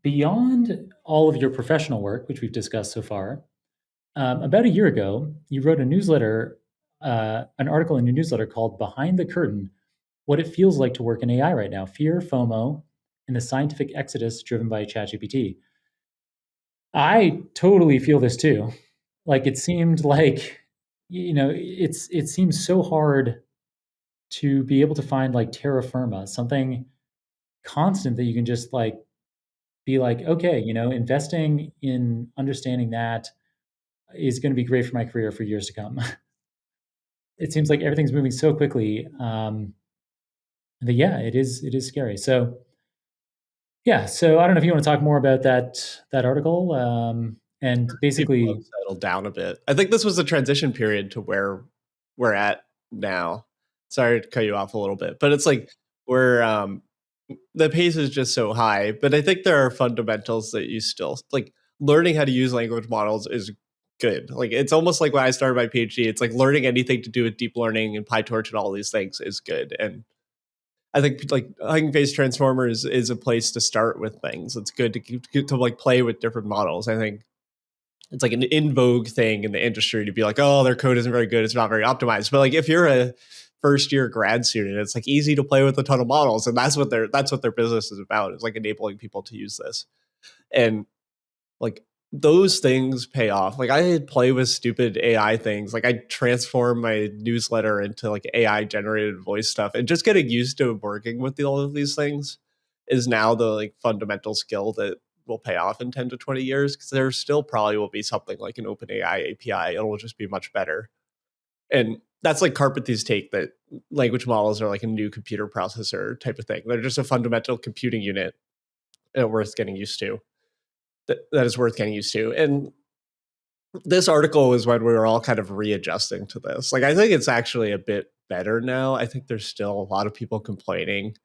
beyond all of your professional work, which we've discussed so far, about a year ago, you wrote a newsletter, an article in your newsletter called Behind the Curtain: What It Feels Like to Work in AI Right Now, Fear, FOMO, and the Scientific Exodus Driven by ChatGPT. I totally feel this too. Like it seemed like, it seems so hard to be able to find like terra firma, something constant that you can just like be like, okay, investing in understanding that is going to be great for my career for years to come. It seems like everything's moving so quickly. That yeah, it is scary. So yeah, so I don't know if you want to talk more about that article, and People have basically, settled down a bit. I think this was a transition period to where we're at now. Sorry to cut you off a little bit, but it's like we're the pace is just so high. But I think there are fundamentals that you still like. Learning how to use language models is good. Like it's almost like when I started my PhD. It's like learning anything to do with deep learning and PyTorch and all these things is good. And I think like Hugging Face Transformers is a place to start with things. It's good to like play with different models. I think it's like an in vogue thing in the industry to be like, oh, their code isn't very good, it's not very optimized. But like if you're a first year grad student, it's like easy to play with a ton of models, and that's what their business is about. Is like enabling people to use this, and like those things pay off. Like I play with stupid AI things. Like I transform my newsletter into like AI generated voice stuff, and just getting used to working with all of these things is now the like fundamental skill that will pay off in 10 to 20 years, because there still probably will be something like an open AI API. It'll just be much better. And that's like Carpethy's take that language models are like a new computer processor type of thing. They're just a fundamental computing unit worth getting used to. That is worth getting used to. And this article was when we were all kind of readjusting to this. Like, I think it's actually a bit better now. I think there's still a lot of people complaining.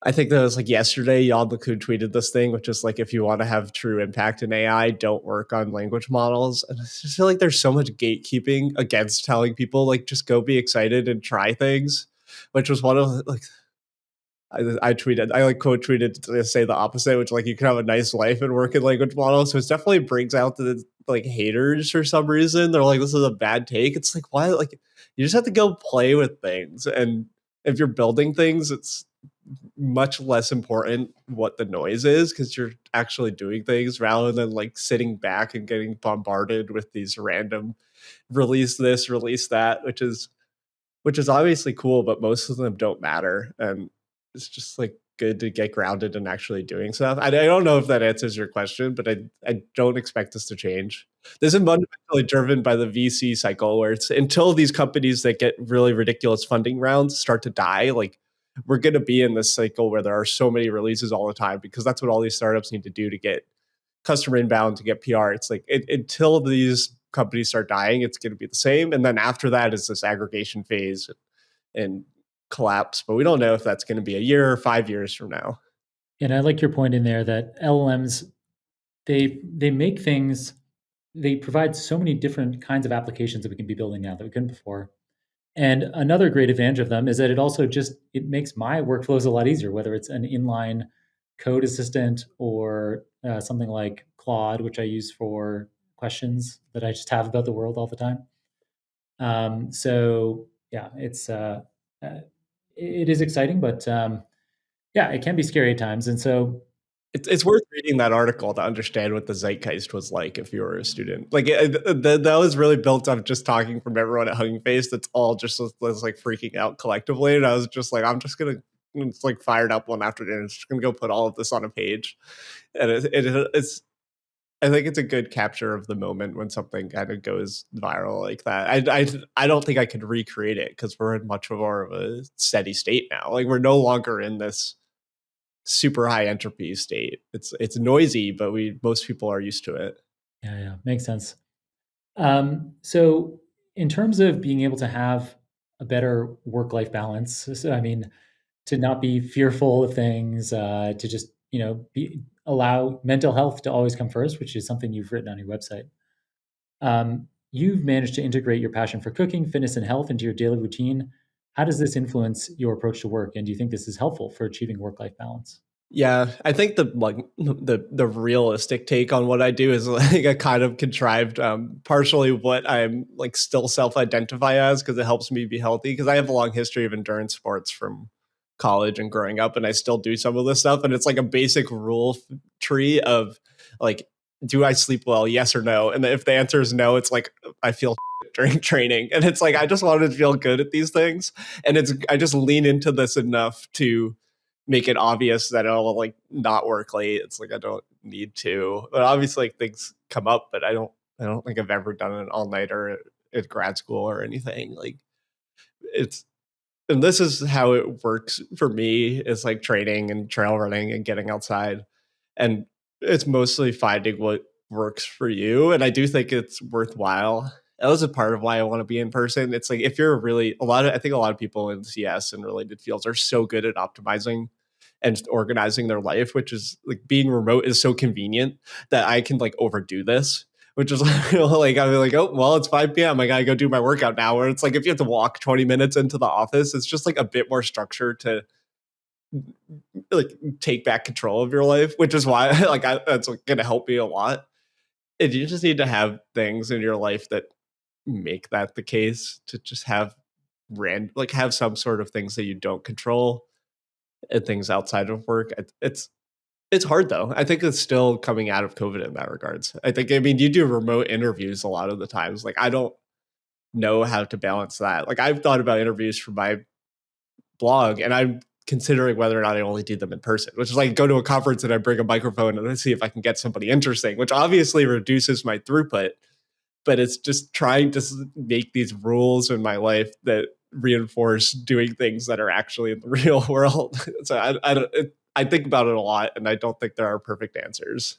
I think that was like yesterday, Jan LeCun tweeted this thing, which is like, if you want to have true impact in AI, don't work on language models. And I just feel like there's so much gatekeeping against telling people, like, just go be excited and try things, which was one of like, I tweeted, I like quote tweeted to say the opposite, which like you can have a nice life and work in language models. So it definitely brings out the like haters for some reason. They're like, this is a bad take. It's like, why? Like, you just have to go play with things. And if you're building things, it's much less important what the noise is, because you're actually doing things rather than like sitting back and getting bombarded with these random release this, release that, which is obviously cool, but most of them don't matter. And it's just like good to get grounded in actually doing stuff. I don't know if that answers your question, but I don't expect this to change. This is fundamentally driven by the VC cycle, where it's until these companies that get really ridiculous funding rounds start to die, like we're going to be in this cycle where there are so many releases all the time, because that's what all these startups need to do to get customer inbound, to get PR. It's like until these companies start dying, it's going to be the same. And then after that is this aggregation phase and collapse. But we don't know if that's going to be a year or 5 years from now. and I like your point in there that LLMs, they make things, they provide so many different kinds of applications that we can be building now that we couldn't before. And another great advantage of them is that it also just it makes my workflows a lot easier, whether it's an inline code assistant or something like Claude, which I use for questions that I just have about the world all the time. So yeah, uh, it is exciting, but yeah, it can be scary at times. And so It's worth reading that article to understand what the zeitgeist was like if you were a student. Like that was really built up just talking from everyone at Hugging Face. That's all just was like freaking out collectively, and I was just like, I'm just gonna. It's like fired up one afternoon. It's just gonna go put all of this on a page, and it's. I think it's a good capture of the moment when something kind of goes viral like that. I don't think I could recreate it, because we're in much more of a steady state now. Like we're no longer in this super high entropy state. It's noisy, but most people are used to it. yeah, makes sense. So in terms of being able to have a better work-life balance, so, I mean, to not be fearful of things, to just allow mental health to always come first, which is something you've written on your website. You've managed to integrate your passion for cooking, fitness, and health into your daily routine. How does this influence your approach to work? And do you think this is helpful for achieving work-life balance? Yeah, I think the realistic take on what I do is like a kind of contrived, partially what I'm like still self-identify as because it helps me be healthy. Because I have a long history of endurance sports from college and growing up, and I still do some of this stuff. And it's like a basic rule tree of like, do I sleep well? Yes or no. And if the answer is no, it's like I feel during training, and it's like I just wanted to feel good at these things, and it's I just lean into this enough to make it obvious that it'll like not work late. It's like I don't need to. But obviously like things come up, but I don't think I've ever done an all-nighter at grad school or anything. Like it's and this is how it works for me is like training and trail running and getting outside. And it's mostly finding what works for you. And I do think it's worthwhile. That was a part of why I want to be in person. It's like if you're really I think a lot of people in CS and related fields are so good at optimizing and organizing their life, which is like being remote is so convenient that I can like overdo this, which is like I'm like, oh well, it's 5 p.m. I gotta go do my workout now. Where it's like if you have to walk 20 minutes into the office, it's just like a bit more structure to like take back control of your life, which is why like that's like, gonna help me a lot. And you just need to have things in your life that make that the case to just have like have some sort of things that you don't control and things outside of work. It's hard though. I think it's still coming out of COVID in that regards. I mean, you do remote interviews a lot of the times. Like, I don't know how to balance that. Like, I've thought about interviews for my blog and I'm considering whether or not I only do them in person, which is like go to a conference and I bring a microphone and I see if I can get somebody interesting, which obviously reduces my throughput. But it's just trying to make these rules in my life that reinforce doing things that are actually in the real world. So I think about it a lot, and I don't think there are perfect answers.